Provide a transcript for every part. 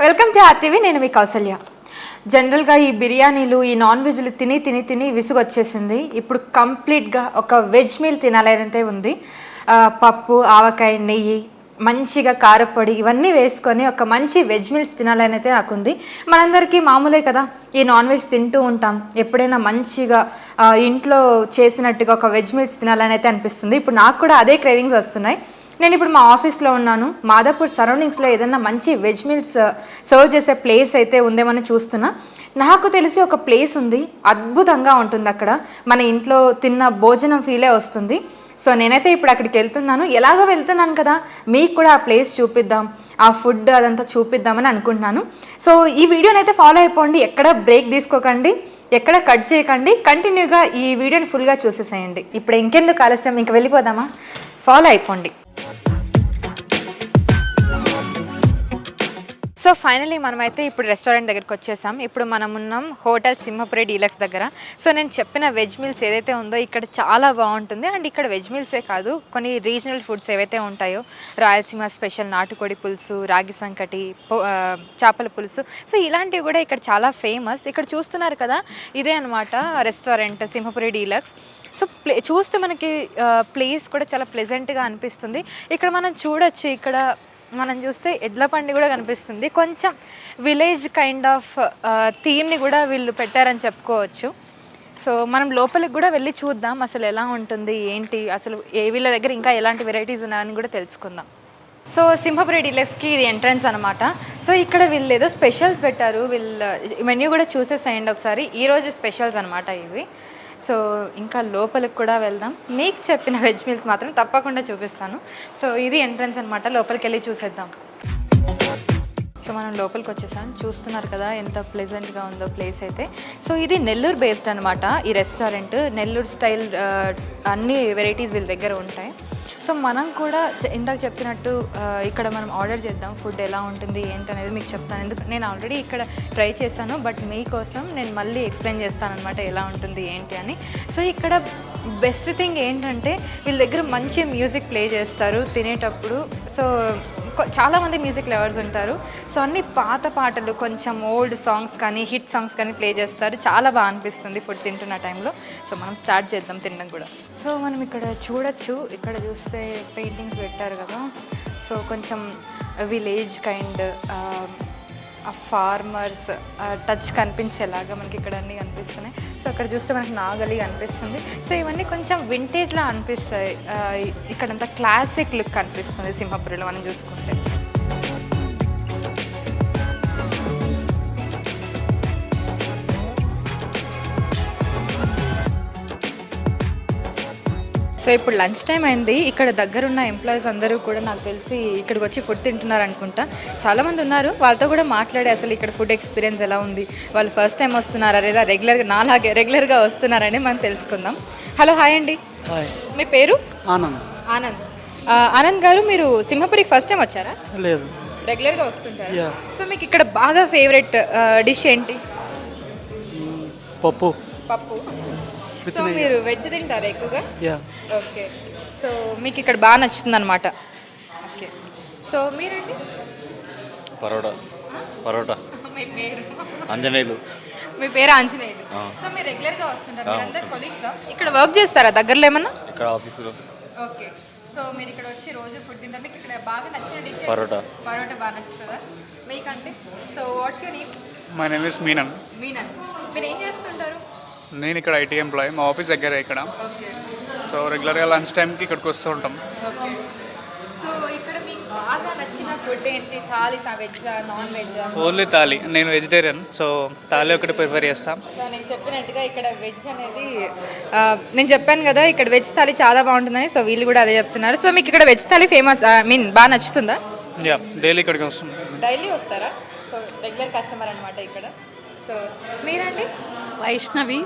Welcome to RTV. నేను మీ కౌసల్య. జనరల్గా ఈ బిర్యానీలు ఈ నాన్ వెజ్లు తిని తిని తిని విసుగు వచ్చేసింది. ఇప్పుడు కంప్లీట్గా ఒక వెజ్ మీల్ తినాలైతే ఉంది. పప్పు, ఆవకాయ, నెయ్యి, మంచిగా కారపొడి ఇవన్నీ వేసుకొని ఒక మంచి వెజ్ మీల్స్ తినాలని అయితే నాకు ఉంది. మనందరికీ మామూలే కదా, ఈ నాన్ వెజ్ తింటూ ఉంటాం. ఎప్పుడైనా మంచిగా ఇంట్లో చేసినట్టుగా ఒక వెజ్ మీల్స్ తినాలని అయితే అనిపిస్తుంది. ఇప్పుడు నాకు కూడా అదే క్రేవింగ్స్ వస్తున్నాయి. నేను ఇప్పుడు మా ఆఫీస్లో ఉన్నాను. మాదాపూర్ సరౌండింగ్స్లో ఏదైనా మంచి వెజ్ మీల్స్ సర్వ్ చేసే ప్లేస్ అయితే ఉందేమని చూస్తున్నా. నాకు తెలిసి ఒక ప్లేస్ ఉంది, అద్భుతంగా ఉంటుంది అక్కడ. మన ఇంట్లో తిన్న భోజనం ఫీలే వస్తుంది. సో నేనైతే ఇప్పుడు అక్కడికి వెళ్తున్నాను. ఎలాగో వెళ్తున్నాను కదా, మీకు కూడా ఆ ప్లేస్ చూపిద్దాం, ఆ ఫుడ్ అదంతా చూపిద్దామని అనుకుంటున్నాను. సో ఈ వీడియోని అయితే ఫాలో అయిపోండి, ఎక్కడ బ్రేక్ తీసుకోకండి, ఎక్కడ కట్ చేయకండి, కంటిన్యూగా ఈ వీడియోని ఫుల్గా చూసేసేయండి. ఇప్పుడు ఇంకెందుకు ఆలస్యం, ఇంక వెళ్ళిపోదామా? ఫాలో అయిపోండి. సో ఫైనలీ మనమైతే ఇప్పుడు రెస్టారెంట్ దగ్గరికి వచ్చేసాం. ఇప్పుడు మనం ఉన్నాం హోటల్ సింహపురి డీలక్స్ దగ్గర. సో నేను చెప్పిన వెజ్ మీల్స్ ఏదైతే ఉందో ఇక్కడ చాలా బాగుంటుంది. అండ్ ఇక్కడ వెజ్ మీల్సే కాదు, కొన్ని రీజనల్ ఫుడ్స్ ఏవైతే ఉంటాయో, రాయలసీమ స్పెషల్ నాటుకోడి పులుసు, రాగి సంకటి, చేపల పులుసు, సో ఇలాంటివి కూడా ఇక్కడ చాలా ఫేమస్. ఇక్కడ చూస్తున్నారు కదా, ఇదే అనమాట రెస్టారెంట్ సింహపురి డీలక్స్. సో చూస్తే మనకి ప్లేస్ కూడా చాలా ప్లెజెంట్గా అనిపిస్తుంది. ఇక్కడ మనం చూడొచ్చు, ఇక్కడ మనం చూస్తే ఎడ్ల బండి కూడా కనిపిస్తుంది. కొంచెం విలేజ్ కైండ్ ఆఫ్ థీమ్ని కూడా వీళ్ళు పెట్టారని చెప్పుకోవచ్చు. సో మనం లోపలికి కూడా వెళ్ళి చూద్దాం అసలు ఎలా ఉంటుంది ఏంటి, అసలు వీళ్ళ దగ్గర ఇంకా ఎలాంటి వెరైటీస్ ఉన్నాయని కూడా తెలుసుకుందాం. సో సింహపురి డీలక్స్కి ఇది ఎంట్రన్స్ అనమాట. సో ఇక్కడ వీళ్ళు ఏదో స్పెషల్స్ పెట్టారు, వీళ్ళు మెన్యూ కూడా చూసేసేయండి ఒకసారి. ఈరోజు స్పెషల్స్ అనమాట ఇవి. సో ఇంకా లోపలికి కూడా వెళ్దాం. మీకు చెప్పిన వెజ్ మీల్స్ మాత్రం తప్పకుండా చూపిస్తాను. సో ఇది ఎంట్రన్స్ అనమాట, లోపలికి వెళ్ళి చూసేద్దాం. సో మనం లోపలికి వచ్చేసాం. చూస్తున్నారు కదా ఎంత ప్లెజెంట్గా ఉందో ప్లేస్ అయితే. సో ఇది నెల్లూరు బేస్డ్ అనమాట ఈ రెస్టారెంట్. నెల్లూరు స్టైల్ అన్ని వెరైటీస్ వీళ్ళ దగ్గర ఉంటాయి. సో మనం కూడా ఇందాక చెప్పినట్టు ఇక్కడ మనం ఆర్డర్ చేద్దాం. ఫుడ్ ఎలా ఉంటుంది ఏంటి అనేది మీకు చెప్తాను. ఎందుకంటే నేను ఆల్రెడీ ఇక్కడ ట్రై చేశాను, బట్ మీకోసం నేను మళ్ళీ ఎక్స్ప్లెయిన్ చేస్తాను అనమాట ఎలా ఉంటుంది ఏంటి అని. సో ఇక్కడ బెస్ట్ థింగ్ ఏంటంటే వీళ్ళ దగ్గర మంచి మ్యూజిక్ ప్లే చేస్తారు తినేటప్పుడు. సో చాలామంది మ్యూజిక్ లవర్స్ ఉంటారు. సో అన్ని పాత పాటలు, కొంచెం ఓల్డ్ సాంగ్స్ కానీ హిట్ సాంగ్స్ కానీ ప్లే చేస్తారు. చాలా బాగా అనిపిస్తుంది ఫుడ్ తింటున్న టైంలో. సో మనం స్టార్ట్ చేద్దాం తినడం కూడా. సో మనం ఇక్కడ చూడొచ్చు, ఇక్కడ చూస్తే పెయింటింగ్స్ పెట్టారు కదా. సో కొంచెం విలేజ్ కైండ్ ఫార్మర్స్ టచ్ కనిపించేలాగా మనకి ఇక్కడ అన్నీ కనిపిస్తున్నాయి. సో అక్కడ చూస్తే మనకి నాగలి అనిపిస్తుంది. సో ఇవన్నీ కొంచెం వింటేజ్లా అనిపిస్తాయి. ఇక్కడంతా క్లాసిక్ లుక్ అనిపిస్తుంది సింహపురిలో మనం చూసుకుంటే. సో ఇప్పుడు లంచ్ టైం అయింది. ఇక్కడ దగ్గరున్న ఎంప్లాయీస్ అందరూ కూడా నాకు తెలిసి ఇక్కడికి వచ్చి ఫుడ్ తింటున్నారు అనుకుంటా. చాలామంది ఉన్నారు, వాళ్ళతో కూడా మాట్లాడే అసలు ఇక్కడ ఫుడ్ ఎక్స్పీరియన్స్ ఎలా ఉంది, వాళ్ళు ఫస్ట్ టైం వస్తున్నారా లేదా నాలాగే రెగ్యులర్గా వస్తున్నారని మనం తెలుసుకుందాం. హలో, హాయ్ అండి. మీ పేరు? ఆనంద్. ఆనంద్. ఆనంద్ గారు, మీరు సింహపురికి ఫస్ట్ టైం వచ్చారా? లేదు, రెగ్యులర్గా వస్తుంటారు. సో మీకు ఇక్కడ బాగా ఫేవరెట్ డిష్ ఏంటి? పప్పు. పప్పు. సో మీరు వెజ్ తింటారా ఎక్కువగా? ఓకే. సో మీకు ఇక్కడ బాగా నచ్చుతుంది అనమాట. ఓకే. సో మీరండి? పరోటా. మీ పేరు? ఆంజనేయులు. మీ పేరు ఆంజనేయులు. సో మీరు రెగ్యులర్గా వస్తుంటారు, మీరు అందరు కొలీగ్సా? ఇక్కడ వర్క్ చేస్తారా దగ్గరలో ఏమన్నా? ఇక్కడ ఆఫీసులో. ఓకే. సో మీరు ఇక్కడ వచ్చి రోజు ఫుడ్ తింటారు. మీకు ఇక్కడ బాగా నచ్చిన డిష్? పరోటా. పరోటా బాగా నచ్చుతుందా మీకంటే? So what's your name? My name is Menon. Menon. మీరు ఏం చేస్తుంటారు? నేను ఇక్కడ ఐటీ ఎంప్లాయీ, మా ఆఫీస్ దగ్గర ఇక్కడ. ఓకే. సో రెగ్యులర్గా లంచ్ టైంకి ఇక్కడికి వస్తూ ఉంటాం. ఓకే. సో ఇక్కడ మీకు బాగా నచ్చిన ఫుడ్ ఏంటి? థాలీసా, veg, non veg? Only thali. నేను వెజిటేరియన్, సో థాలీ ఒకటి ప్రిఫర్ చేస్తాం. సో నేను చెప్పినట్టుగా ఇక్కడ వెజ్ అనేది నేను చెప్పాను కదా, ఇక్కడ వెజ్ థాలీ చాలా బాగుంటుందని. సో వీళ్ళు కూడా అదే చెప్తున్నారు. సో మీకు ఇక్కడ వెజ్ థాలీ ఫేమస్, బాగా నచ్చుతుందా? డైలీ ఇక్కడికి వస్తుంది. డైలీ వస్తారా? సో రెగ్యులర్ కస్టమర్ అనమాట ఇక్కడ. సో మీరండి? వైష్ణవి.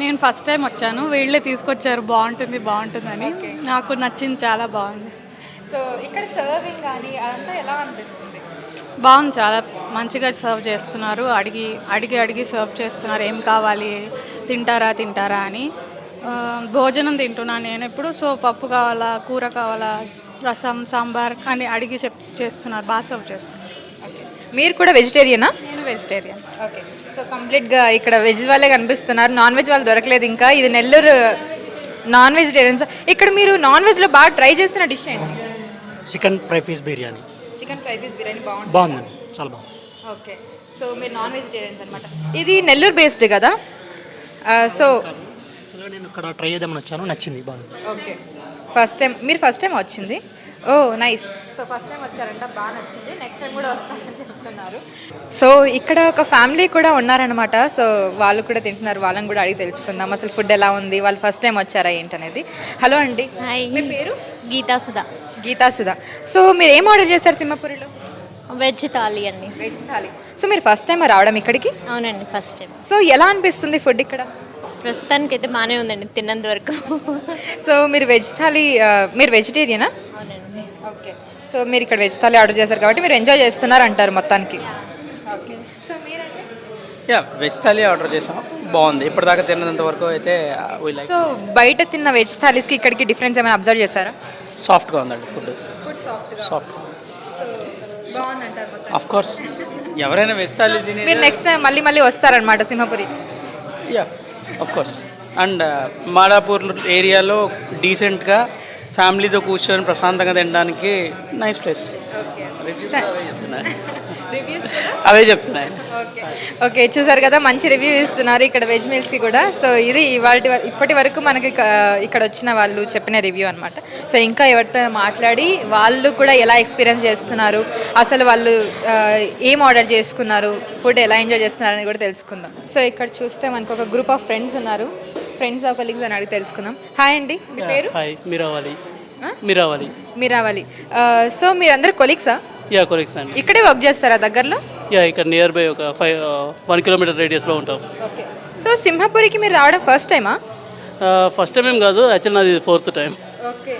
నేను ఫస్ట్ టైం వచ్చాను, వీళ్ళే తీసుకొచ్చారు బాగుంటుందని. నాకు నచ్చింది, చాలా బాగుంది. సో ఇక్కడ సర్వింగ్ కానీ అదంతా ఎలా అనిపిస్తుంది? బాగుంది, చాలా మంచిగా సర్వ్ చేస్తున్నారు. అడిగి సర్వ్ చేస్తున్నారు, ఏం కావాలి, తింటారా అని. భోజనం తింటున్నాను నేను ఇప్పుడు. సో పప్పు కావాలా, కూర కావాలా, రసం, సాంబార్ అని అడిగి చేస్తున్నారు, బాగా సర్వ్ చేస్తున్నారు. మీరు కూడా వెజిటేరియనా? నేను వెజిటేరియన్. ఓకే. సో కంప్లీట్గా ఇక్కడ వెజ్ వాళ్ళే కనిపిస్తున్నారు, నాన్ వెజ్ వాళ్ళు దొరకలేదు ఇంకా. ఇది నెల్లూరు నాన్ వెజిటేరియన్స్. ఇక్కడ మీరు నాన్ వెజ్లో బాగా ట్రై చేస్తున్న డిష్ ఏంటి? Chicken fry piece biryani chicken fry piece biryani బాగుంటుంది. బాగుందండి, చాలా బాగుంది. ఓకే. సో మీరు నాన్ వెజిటేరియన్స్ అనమాట. ఇది నెల్లూరు బేస్డ్ కదా? సో నేను ఇక్కడ ట్రై చేద్దామని వచ్చాను, నచ్చింది, బాగుంది. ఓకే. ఫస్ట్ టైం వచ్చింది. ఓ నైస్. సో ఫస్ట్ టైం వచ్చారంట, బాగా నచ్చింది, నెక్స్ట్ టైం కూడా వస్తారని చెప్తున్నారు. సో ఇక్కడ ఒక ఫ్యామిలీ కూడా ఉన్నారనమాట. సో వాళ్ళు కూడా తింటున్నారు, వాళ్ళని కూడా అడిగి తెలుసుకుందాం అసలు ఫుడ్ ఎలా ఉంది, వాళ్ళు ఫస్ట్ టైం వచ్చారా ఏంటనేది. హలో అండి, హాయ్, మీ పేరు? గీతా సుధా. గీతా సుధా. సో మీరు ఏం ఆర్డర్ చేశారు సింహపురిలో? వెజ్ థాలీ అండి. వెజ్ థాలీ. సో మీరు ఫస్ట్ టైం రావడం ఇక్కడికి? అవునండి, ఫస్ట్ టైం. సో ఎలా అనిపిస్తుంది ఫుడ్ ఇక్కడ? ప్రస్తుతానికి అయితే బాగానే ఉందండి, తిన్నంత వరకు. సో మీరు వెజ్ థాలీ, మీరు వెజిటేరియనా? అవునండి. ఓకే. సో మీరు ఇక్కడ వెజ్ థాలీ ఆర్డర్ చేశారు కాబట్టి మీరు ఎంజాయ్ చేస్తున్నారు అంటారు మొత్తానికి. ఓకే. సో మీరంటే? వెజ్ థాలీ ఆర్డర్ చేసాం, బాగుంది. ఇప్పటిదాకా తిన్నంత వరకు అయితే సో బయట తిన్న వెజ్ థాలీస్కి ఇక్కడికి డిఫరెన్స్ ఏమైనా అబ్జర్వ్ చేశారా? సాఫ్ట్గా ఉందండి ఫుడ్. ఫుడ్ సాఫ్ట్ బాగుందంటారు మొత్తం. ఆఫ్ కోర్స్ ఎవరైనా వెజ్ థాలీ తినే మీరు నెక్స్ట్ టైం మళ్ళీ వస్తారనమాట Simhapuri? Yeah of course. And Madhapur ఏరియాలో డీసెంట్గా ఫ్యామిలీతో కూర్చొని ప్రశాంతంగా తినడానికి నైస్ ప్లేస్. ఓకే. అవే చెప్తున్నాయి. ఓకే. ఓకే, చూసారు కదా, మంచి రివ్యూ ఇస్తున్నారు ఇక్కడ వెజ్ మీల్స్కి కూడా. సో ఇది ఇప్పటి వరకు మనకి ఇక్కడ వచ్చిన వాళ్ళు చెప్పిన రివ్యూ అనమాట. సో ఇంకా ఎవరితో మాట్లాడి వాళ్ళు కూడా ఎలా ఎక్స్పీరియన్స్ చేస్తున్నారు, అసలు వాళ్ళు ఏం ఆర్డర్ చేసుకున్నారు, ఫుడ్ ఎలా ఎంజాయ్ చేస్తున్నారు అని కూడా తెలుసుకుందాం. సో ఇక్కడ చూస్తే మనకు ఒక గ్రూప్ ఆఫ్ ఫ్రెండ్స్ ఉన్నారు, ఫ్రెండ్స్ ఆఫ్ కొలీగ్స్ అని అడిగి తెలుసుకుందాం. హాయ్ అండి, మీ పేరు? హాయ్, మీరావాలి. మీరావాలి. సో మీరందరూ కొలీగ్సా? యా కొలీగ్స్ అండి. ఇక్కడే వర్క్ చేస్తారా దగ్గరలో? యా ఇక్కడ నియర్ బై ఒక 1 కిలోమీటర్ రేడియస్లో ఉంటాం. ఓకే. సో సింహపురికి మీరు రావడం ఫస్ట్ టైమా? ఫస్ట్ టైం ఏం కాదు, యాక్చువల్లీ నాది 4th టైం. ఓకే.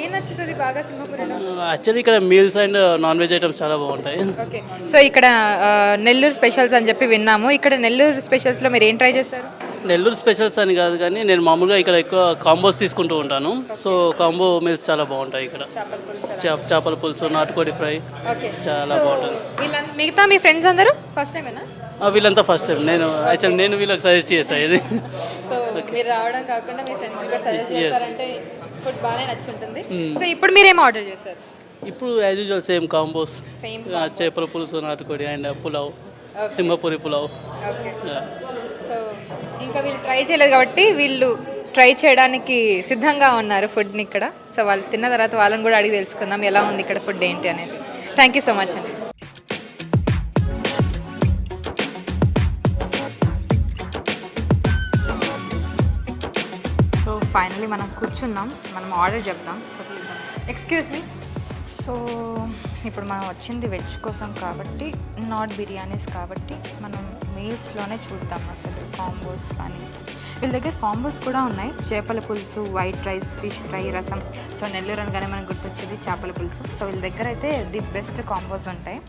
ఏం నచ్చుతుంది బాగా సింహపురిలో? యాక్చువల్లీ ఇక్కడ meals and non veg items చాలా బాగుంటాయి. ఓకే. సో ఇక్కడ నెల్లూరు స్పెషల్స్ అని చెప్పి విన్నాము. ఇక్కడ నెల్లూరు స్పెషల్స్లో మీరు ఏం ట్రై చేస్తారు? నెల్లూరు స్పెషల్స్ అని కాదు కానీ నేను మామూలుగా ఇక్కడ ఎక్కువ కాంబోస్ తీసుకుంటూ ఉంటాను. సో కాంబో మీల్స్ చాలా బాగుంటాయి ఇక్కడ. చేపల పులుసు, నాటుకోడి ఫ్రై ఓకే, చాలా బాగుంటుంది. మిగతా మీ ఫ్రెండ్స్ అందరూ ఫస్ట్ టైమేనా? వీళ్ళంతా ఫస్ట్ టైం. నేను వీళ్ళకి సజెస్ట్ చేస్తాను ఇది. సో మీరు రావడం కాకుండా మీ ఫ్రెండ్స్ కూడా సజెస్ట్ చేస్తారంటే ఫుడ్ బాగానే నచ్చుంటుంది. సో ఇప్పుడు మీరు ఏం ఆర్డర్ చేశారు? ఇప్పుడు యాజ్ యూజువల్ సేమ్ కాంబోస్, చేపల పులుసు, నాటుకోడి and pulao, Simhapuri pulao. Okay. So ఇంకా వీళ్ళు ట్రై చేయలేదు కాబట్టి వీళ్ళు ట్రై చేయడానికి సిద్ధంగా ఉన్నారు ఫుడ్ని ఇక్కడ. సో వాళ్ళు తిన్న తర్వాత వాళ్ళని కూడా అడిగి తెలుసుకుందాం ఎలా ఉంది ఇక్కడ ఫుడ్ ఏంటి అనేది. థ్యాంక్ యూ సో మచ్ అండి. సో ఫైనలీ మనం కూర్చున్నాం, మనం ఆర్డర్ చెప్దాం. So excuse me. సో ఇప్పుడు మనం వచ్చింది వెజ్ కోసం కాబట్టి, నాట్ బిర్యానీస్ కాబట్టి మనం మీల్స్లోనే చూద్దాం అసలు కాంబోస్ కానీ. వీళ్ళ దగ్గర కాంబోస్ కూడా ఉన్నాయి, చేపల పులుసు, వైట్ రైస్, ఫిష్ ఫ్రై, రసం. సో నెల్లూరు అనగానే మనకు గుర్తొచ్చేది చేపల పులుసు. సో వీళ్ళ దగ్గర అయితే ది బెస్ట్ కాంబోస్ ఉంటాయి.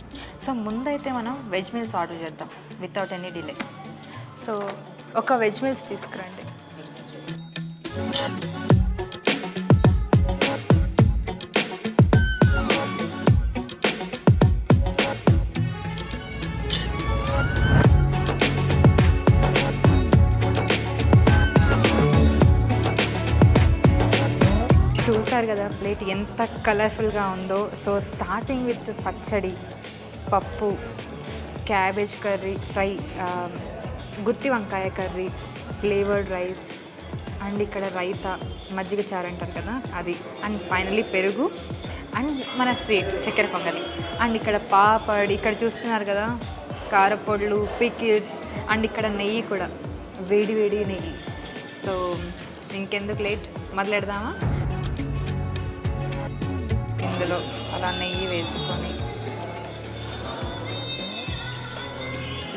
సో ముందైతే మనం వెజ్ మీల్స్ ఆర్డర్ చేద్దాం వితౌట్ ఎనీ డిలే. సో ఒక వెజ్ మీల్స్ తీసుకురండి. చూసారు కదా ప్లేట్ ఎంత కలర్ఫుల్గా ఉందో. సో స్టార్టింగ్ విత్ పచ్చడి, పప్పు, క్యాబేజ్ కర్రీ ఫ్రై, గుత్తి వంకాయ కర్రీ, ఫ్లేవర్డ్ రైస్, అండ్ ఇక్కడ రైతా, మజ్జిగ చారు అంటారు కదా అది, అండ్ ఫైనలీ పెరుగు, అండ్ మన స్వీట్ చక్కెర పొంగలి, అండ్ ఇక్కడ పాపడ్, ఇక్కడ చూస్తున్నారు కదా కారపొడులు, పికిల్స్, అండ్ ఇక్కడ నెయ్యి కూడా, వేడి వేడి నెయ్యి. సో ఇంకెందుకు లేట్, మొదలెడదామా? ఇందులో అలా నెయ్యి వేసుకొని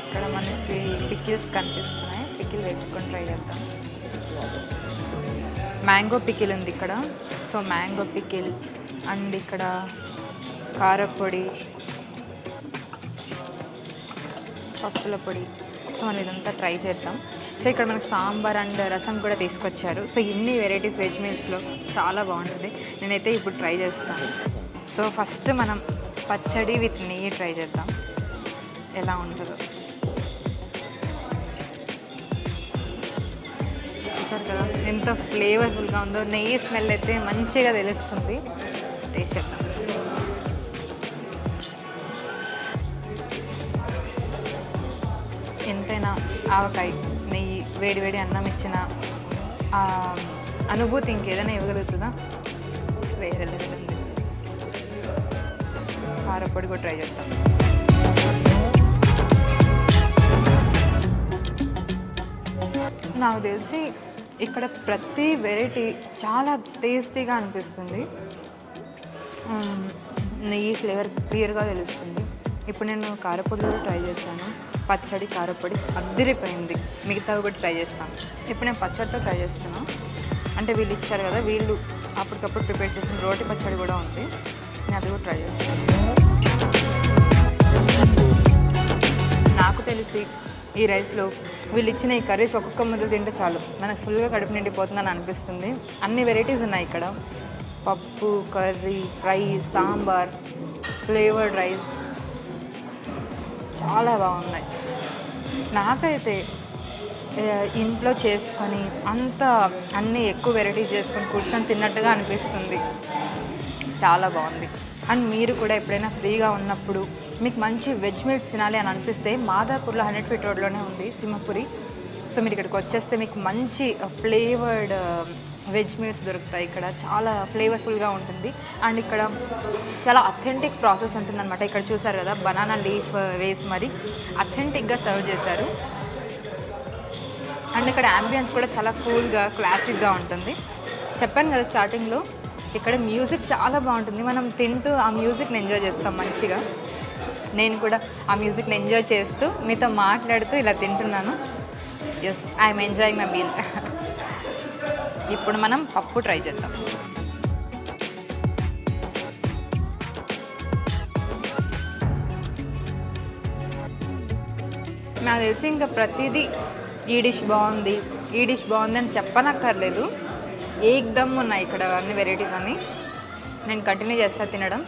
ఇక్కడ మనకి పికిల్స్ కనిపిస్తున్నాయి, పికిల్ వేసుకొని ట్రై చేద్దాం. మ్యాంగో పికిల్ ఉంది ఇక్కడ. సో మ్యాంగో పికిల్, అండ్ ఇక్కడ కారపొడి, పప్పుల పొడి. సో మనం ఇదంతా ట్రై చేద్దాం. సో ఇక్కడ మనకు సాంబార్ అండ్ రసం కూడా తీసుకొచ్చారు. సో ఇన్ని వెరైటీస్ వెజ్ మీల్స్లో చాలా బాగుంటుంది. నేనైతే ఇప్పుడు ట్రై చేస్తాను. సో ఫస్ట్ మనం పచ్చడి విత్ నెయ్యి ట్రై చేద్దాం. ఎలా ఉంటుందో. చూసారు కదా ఎంత ఫ్లేవర్ఫుల్గా ఉందో. నెయ్యి స్మెల్ అయితే మంచిగా తెలుస్తుంది. టేస్ట్ చేద్దాం. ఎంతైనా ఆవకాయ నెయ్యి వేడి వేడి అన్నం ఇచ్చిన అనుభూతి ఇంకేదైనా ఇవ్వగలుగుతుందా? వేరే లెవెల్ ఉంది. కారపొడి కూడా ట్రై చేద్దాం. నాకు తెలిసి ఇక్కడ ప్రతి వెరైటీ చాలా టేస్టీగా అనిపిస్తుంది. నెయ్యి ఫ్లేవర్ క్లియర్గా తెలుస్తుంది. ఇప్పుడు నేను కారపొడి కూడా ట్రై చేశాను. పచ్చడి కారపొడి అద్దిరిపోయింది. మిగతావి కూడా ట్రై చేస్తాను. ఇప్పుడు నేను పచ్చడితో ట్రై చేస్తున్నాను. అంటే వీళ్ళు ఇచ్చారు కదా, వీళ్ళు అప్పటికప్పుడు ప్రిపేర్ చేసిన రోటి పచ్చడి కూడా ఉంది. నేను అది కూడా ట్రై చేస్తాను. నాకు తెలిసి ఈ రైస్లో వీళ్ళు ఇచ్చిన ఈ కర్రీస్ ఒక్కొక్క ముద్ద తింటే చాలు మనకు ఫుల్గా కడుపు నిండిపోతుందని అనిపిస్తుంది. అన్ని వెరైటీస్ ఉన్నాయి ఇక్కడ. పప్పు, curry, fry, sambar, flavoured rice చాలా బాగున్నాయి. నాకైతే ఇంట్లో చేసుకొని అన్నీ ఎక్కువ వెరైటీస్ చేసుకొని కూర్చొని తిన్నట్టుగా అనిపిస్తుంది. చాలా బాగుంది. అండ్ మీరు కూడా ఎప్పుడైనా ఫ్రీగా ఉన్నప్పుడు మీకు మంచి వెజ్ మీల్స్ తినాలి అని అనిపిస్తే మాదాపూర్లో 100 ఫీట్ రోడ్లోనే ఉంది సింహపురి. సో మీరు ఇక్కడికి వచ్చేస్తే మీకు మంచి ఫ్లేవర్డ్ వెజ్ మీల్స్ దొరుకుతాయి. ఇక్కడ చాలా ఫ్లేవర్ఫుల్గా ఉంటుంది. అండ్ ఇక్కడ చాలా అథెంటిక్ ప్రాసెస్ ఉంటుందన్నమాట. ఇక్కడ చూసారు కదా, బనానా లీఫ్ వేసి మరి అథెంటిక్గా సర్వ్ చేశారు. అండ్ ఇక్కడ అంబియన్స్ కూడా చాలా కూల్గా క్లాసిక్గా ఉంటుంది. చెప్పాను కదా స్టార్టింగ్లో, ఇక్కడ మ్యూజిక్ చాలా బాగుంటుంది. మనం తింటూ ఆ మ్యూజిక్ని ఎంజాయ్ చేస్తాం మంచిగా. నేను కూడా ఆ మ్యూజిక్ని ఎంజాయ్ చేస్తూ మీతో మాట్లాడుతూ ఇలా తింటున్నాను. Yes, I'm enjoying my meal. ఇప్పుడు మనం పప్పు ట్రై చేద్దాం. నాకు తెలిసి ఇంకా ప్రతిదీ ఈ డిష్ బాగుంది, ఈ డిష్ బాగుంది అని చెప్పనక్కర్లేదు. ఏకదమ్ ఉన్నాయి ఇక్కడ అన్ని వెరైటీస్ అన్నీ. నేను కంటిన్యూ చేస్తా తినడం.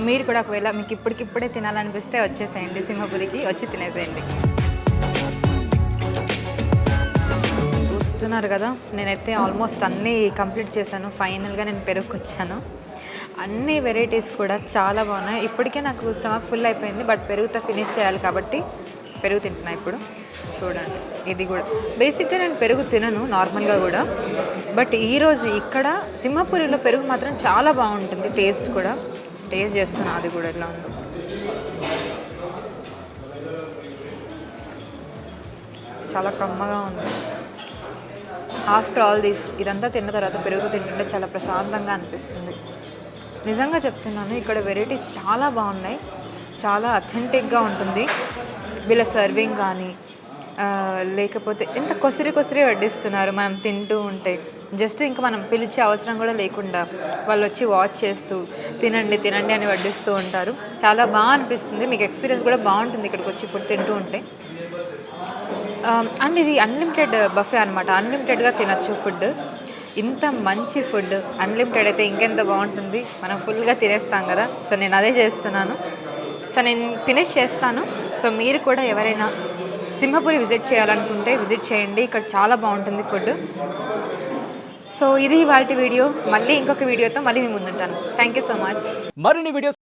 మీరు కూడా ఒకవేళ మీకు ఇప్పటికిప్పుడే తినాలనిపిస్తే వచ్చేసేయండి సింహపురికి, వచ్చి తినేసేయండి. చూస్తున్నారు కదా, నేనైతే ఆల్మోస్ట్ అన్నీ కంప్లీట్ చేశాను. ఫైనల్గా నేను పెరుగుకి వచ్చాను. అన్ని వెరైటీస్ కూడా చాలా బాగున్నాయి. ఇప్పటికే నాకు స్టమక్ ఫుల్ అయిపోయింది, బట్ పెరుగుతో ఫినిష్ చేయాలి కాబట్టి పెరుగు తింటున్నా ఇప్పుడు. చూడండి, ఇది కూడా బేసిక్గా నేను పెరుగు తినను నార్మల్గా కూడా, బట్ ఈరోజు ఇక్కడ సింహపురిలో పెరుగు మాత్రం చాలా బాగుంటుంది. టేస్ట్ కూడా టేస్ట్ చేస్తున్నా, అది కూడా ఎలా ఉంది. చాలా కమ్మగా ఉంది. ఆఫ్టర్ ఆల్ దిస్ ఇదంతా తిన్న తర్వాత పెరుగు తింటుంటే చాలా ప్రశాంతంగా అనిపిస్తుంది. నిజంగా చెప్తున్నాను, ఇక్కడ వెరైటీస్ చాలా బాగున్నాయి. చాలా అథెంటిక్గా ఉంటుంది. వీళ్ళ సర్వింగ్ కానీ లేకపోతే ఎంత కొసిరి వడ్డిస్తున్నారు మనం తింటూ ఉంటే. జస్ట్ ఇంకా మనం పిలిచే అవసరం కూడా లేకుండా వాళ్ళు వచ్చి వాచ్ చేస్తూ తినండి తినండి అని వడ్డిస్తూ ఉంటారు. చాలా బాగా అనిపిస్తుంది. మీకు ఎక్స్పీరియన్స్ కూడా బాగుంటుంది ఇక్కడికి వచ్చి ఫుడ్ తింటూ ఉంటే. అండ్ ఇది అన్లిమిటెడ్ బఫే అనమాట. అన్లిమిటెడ్గా తినచ్చు ఫుడ్. ఇంత మంచి ఫుడ్ అన్లిమిటెడ్ అయితే ఇంకెంత బాగుంటుంది. మనం ఫుల్గా తినేస్తాం కదా. సో నేను అదే చేస్తున్నాను. సో నేను ఫినిష్ చేస్తాను. సో మీరు కూడా ఎవరైనా సింహపురి విజిట్ చేయాలనుకుంటే విజిట్ చేయండి. ఇక్కడ చాలా బాగుంటుంది ఫుడ్. సో ఇది ఇవాల్టి వీడియో. మళ్ళీ ఇంకొక వీడియోతో మళ్ళీ మీ ముందుంటాను. Thank you so much. మరిన్ని వీడియోస్